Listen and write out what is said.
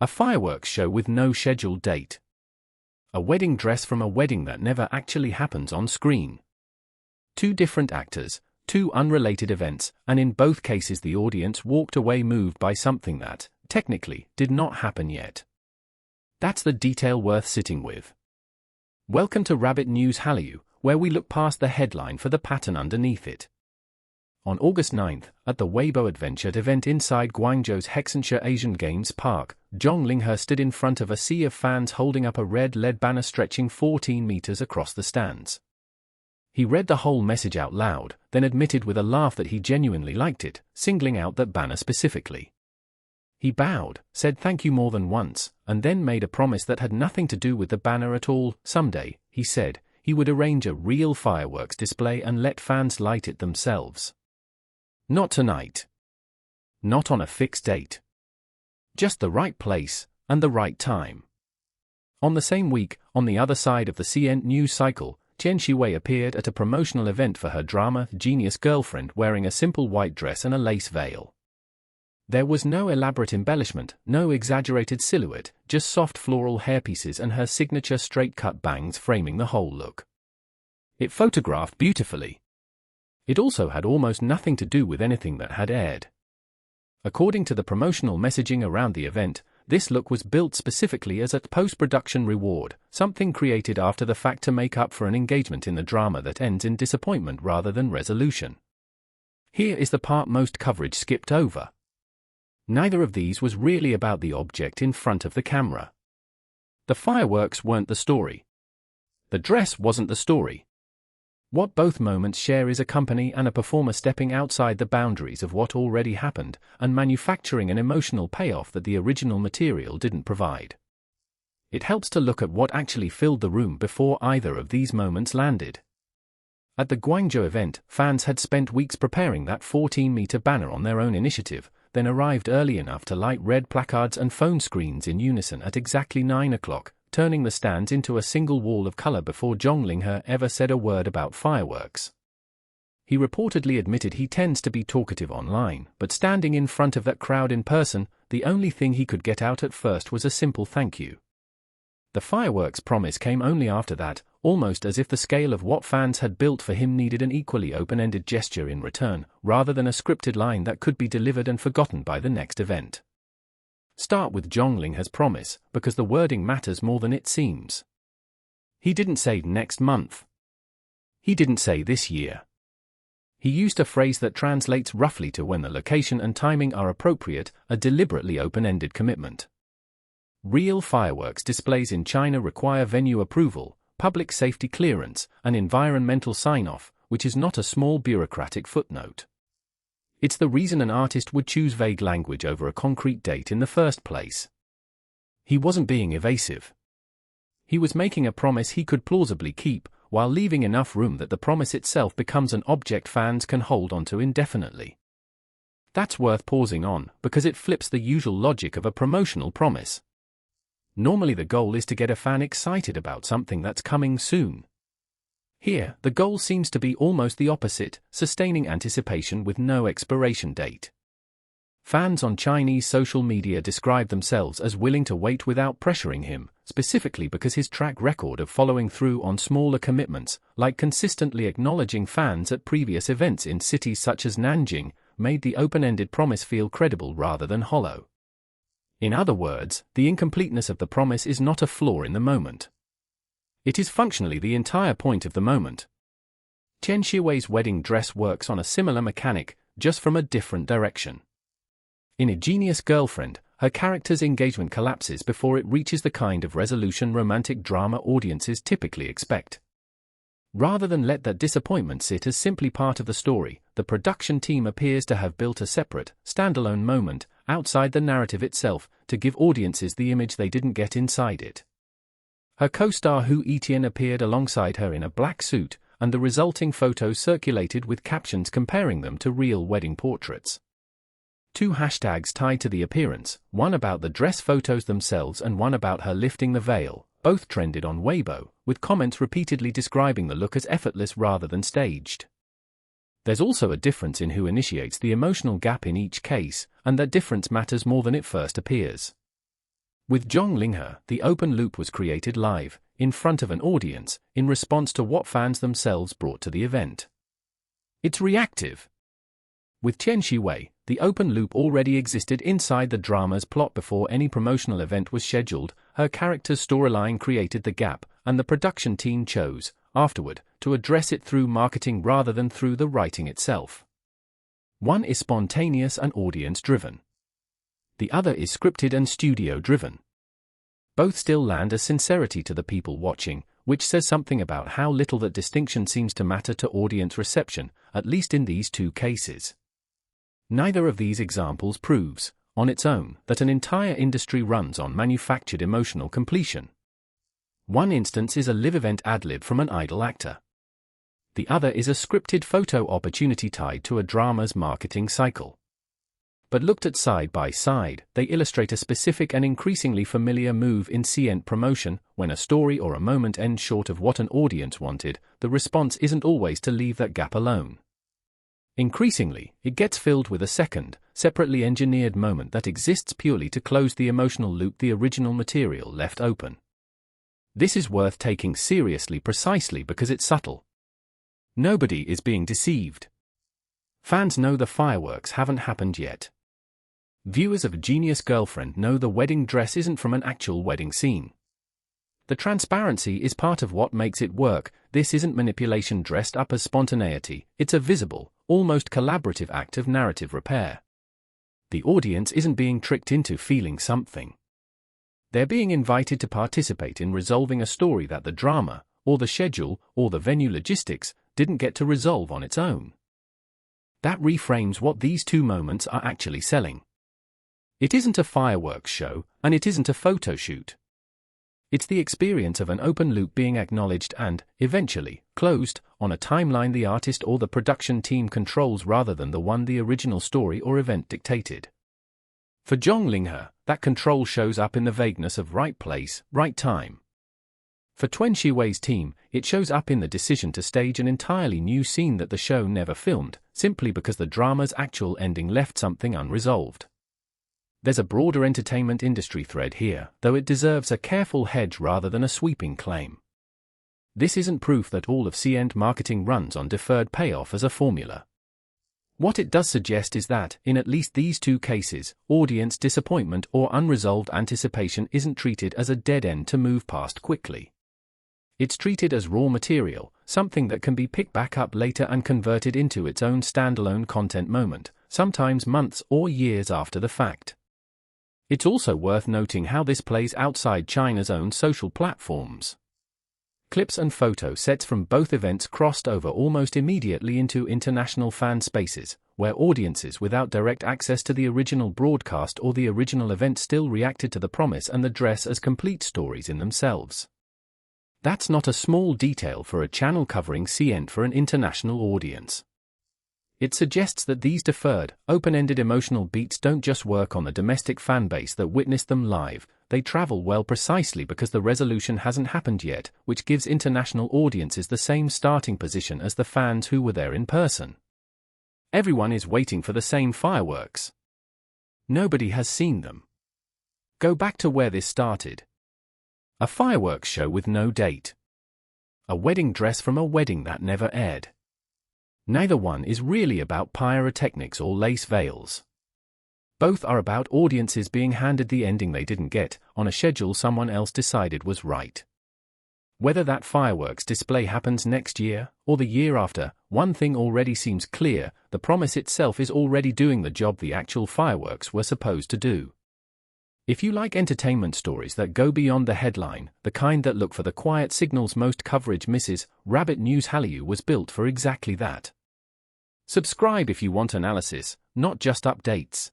A fireworks show with no scheduled date. A wedding dress from a wedding that never actually happens on screen. Two different actors, two unrelated events, and in both cases the audience walked away moved by something that, technically, did not happen yet. That's the detail worth sitting with. Welcome to Rabbit News Hallyu, where we look past the headline for the pattern underneath it. On August 9th, at the Weibo Adventure event inside Guangzhou's Hexentia Asian Games Park, Zhang Linghe stood in front of a sea of fans holding up a red LED banner stretching 14 meters across the stands. He read the whole message out loud, then admitted with a laugh that he genuinely liked it, singling out that banner specifically. He bowed, said thank you more than once, and then made a promise that had nothing to do with the banner at all. Someday, he said, he would arrange a real fireworks display and let fans light it themselves. Not tonight. Not on a fixed date. Just the right place, and the right time. On the same week, on the other side of the C-ent news cycle, Tian Xiwei appeared at a promotional event for her drama Genius Girlfriend wearing a simple white dress and a lace veil. There was no elaborate embellishment, no exaggerated silhouette, just soft floral hairpieces and her signature straight-cut bangs framing the whole look. It photographed beautifully. It also had almost nothing to do with anything that had aired. According to the promotional messaging around the event, this look was built specifically as a post-production reward, something created after the fact to make up for an engagement in the drama that ends in disappointment rather than resolution. Here is the part most coverage skipped over. Neither of these was really about the object in front of the camera. The fireworks weren't the story. The dress wasn't the story. What both moments share is a company and a performer stepping outside the boundaries of what already happened and manufacturing an emotional payoff that the original material didn't provide. It helps to look at what actually filled the room before either of these moments landed. At the Guangzhou event, fans had spent weeks preparing that 14-meter banner on their own initiative, then arrived early enough to light red placards and phone screens in unison at exactly 9 o'clock, turning the stands into a single wall of color before Zhang Linghe ever said a word about fireworks. He reportedly admitted he tends to be talkative online, but standing in front of that crowd in person, the only thing he could get out at first was a simple thank you. The fireworks promise came only after that, almost as if the scale of what fans had built for him needed an equally open-ended gesture in return, rather than a scripted line that could be delivered and forgotten by the next event. Start with Zhang Linghe's promise, because the wording matters more than it seems. He didn't say next month. He didn't say this year. He used a phrase that translates roughly to when the location and timing are appropriate, a deliberately open-ended commitment. Real fireworks displays in China require venue approval, public safety clearance, and environmental sign-off, which is not a small bureaucratic footnote. It's the reason an artist would choose vague language over a concrete date in the first place. He wasn't being evasive. He was making a promise he could plausibly keep, while leaving enough room that the promise itself becomes an object fans can hold onto indefinitely. That's worth pausing on, because it flips the usual logic of a promotional promise. Normally the goal is to get a fan excited about something that's coming soon. Here, the goal seems to be almost the opposite, sustaining anticipation with no expiration date. Fans on Chinese social media describe themselves as willing to wait without pressuring him, specifically because his track record of following through on smaller commitments, like consistently acknowledging fans at previous events in cities such as Nanjing, made the open-ended promise feel credible rather than hollow. In other words, the incompleteness of the promise is not a flaw in the moment. It is functionally the entire point of the moment. Tian Xiwei's wedding dress works on a similar mechanic, just from a different direction. In A Genius Girlfriend, her character's engagement collapses before it reaches the kind of resolution romantic drama audiences typically expect. Rather than let that disappointment sit as simply part of the story, the production team appears to have built a separate, standalone moment, outside the narrative itself, to give audiences the image they didn't get inside it. Her co-star Hu Etian appeared alongside her in a black suit, and the resulting photos circulated with captions comparing them to real wedding portraits. Two hashtags tied to the appearance, one about the dress photos themselves and one about her lifting the veil, both trended on Weibo, with comments repeatedly describing the look as effortless rather than staged. There's also a difference in who initiates the emotional gap in each case, and that difference matters more than it first appears. With Zhang Linghe, the open loop was created live, in front of an audience, in response to what fans themselves brought to the event. It's reactive. With Tian Xiwei, the open loop already existed inside the drama's plot before any promotional event was scheduled. Her character's storyline created the gap, and the production team chose, afterward, to address it through marketing rather than through the writing itself. One is spontaneous and audience-driven. The other is scripted and studio-driven. Both still land a sincerity to the people watching, which says something about how little that distinction seems to matter to audience reception, at least in these two cases. Neither of these examples proves, on its own, that an entire industry runs on manufactured emotional completion. One instance is a live event ad-lib from an idle actor. The other is a scripted photo opportunity tied to a drama's marketing cycle. But looked at side by side, they illustrate a specific and increasingly familiar move in C-ent promotion. When a story or a moment ends short of what an audience wanted, the response isn't always to leave that gap alone. Increasingly, it gets filled with a second, separately engineered moment that exists purely to close the emotional loop the original material left open. This is worth taking seriously precisely because it's subtle. Nobody is being deceived. Fans know the fireworks haven't happened yet. Viewers of Genius Girlfriend know the wedding dress isn't from an actual wedding scene. The transparency is part of what makes it work. This isn't manipulation dressed up as spontaneity, it's a visible, almost collaborative act of narrative repair. The audience isn't being tricked into feeling something. They're being invited to participate in resolving a story that the drama, or the schedule, or the venue logistics, didn't get to resolve on its own. That reframes what these two moments are actually selling. It isn't a fireworks show, and it isn't a photo shoot. It's the experience of an open loop being acknowledged and, eventually, closed, on a timeline the artist or the production team controls rather than the one the original story or event dictated. For Zhang Linghe, that control shows up in the vagueness of right place, right time. For Tian Xiwei's team, it shows up in the decision to stage an entirely new scene that the show never filmed, simply because the drama's actual ending left something unresolved. There's a broader entertainment industry thread here, though it deserves a careful hedge rather than a sweeping claim. This isn't proof that all of C-ent marketing runs on deferred payoff as a formula. What it does suggest is that, in at least these two cases, audience disappointment or unresolved anticipation isn't treated as a dead end to move past quickly. It's treated as raw material, something that can be picked back up later and converted into its own standalone content moment, sometimes months or years after the fact. It's also worth noting how this plays outside China's own social platforms. Clips and photo sets from both events crossed over almost immediately into international fan spaces, where audiences without direct access to the original broadcast or the original event still reacted to the promise and the dress as complete stories in themselves. That's not a small detail for a channel covering C-ent for an international audience. It suggests that these deferred, open-ended emotional beats don't just work on the domestic fanbase that witnessed them live, they travel well precisely because the resolution hasn't happened yet, which gives international audiences the same starting position as the fans who were there in person. Everyone is waiting for the same fireworks. Nobody has seen them. Go back to where this started. A fireworks show with no date. A wedding dress from a wedding that never aired. Neither one is really about pyrotechnics or lace veils. Both are about audiences being handed the ending they didn't get, on a schedule someone else decided was right. Whether that fireworks display happens next year, or the year after, one thing already seems clear: the promise itself is already doing the job the actual fireworks were supposed to do. If you like entertainment stories that go beyond the headline, the kind that look for the quiet signals most coverage misses, Rabbit News Hallyu was built for exactly that. Subscribe if you want analysis, not just updates.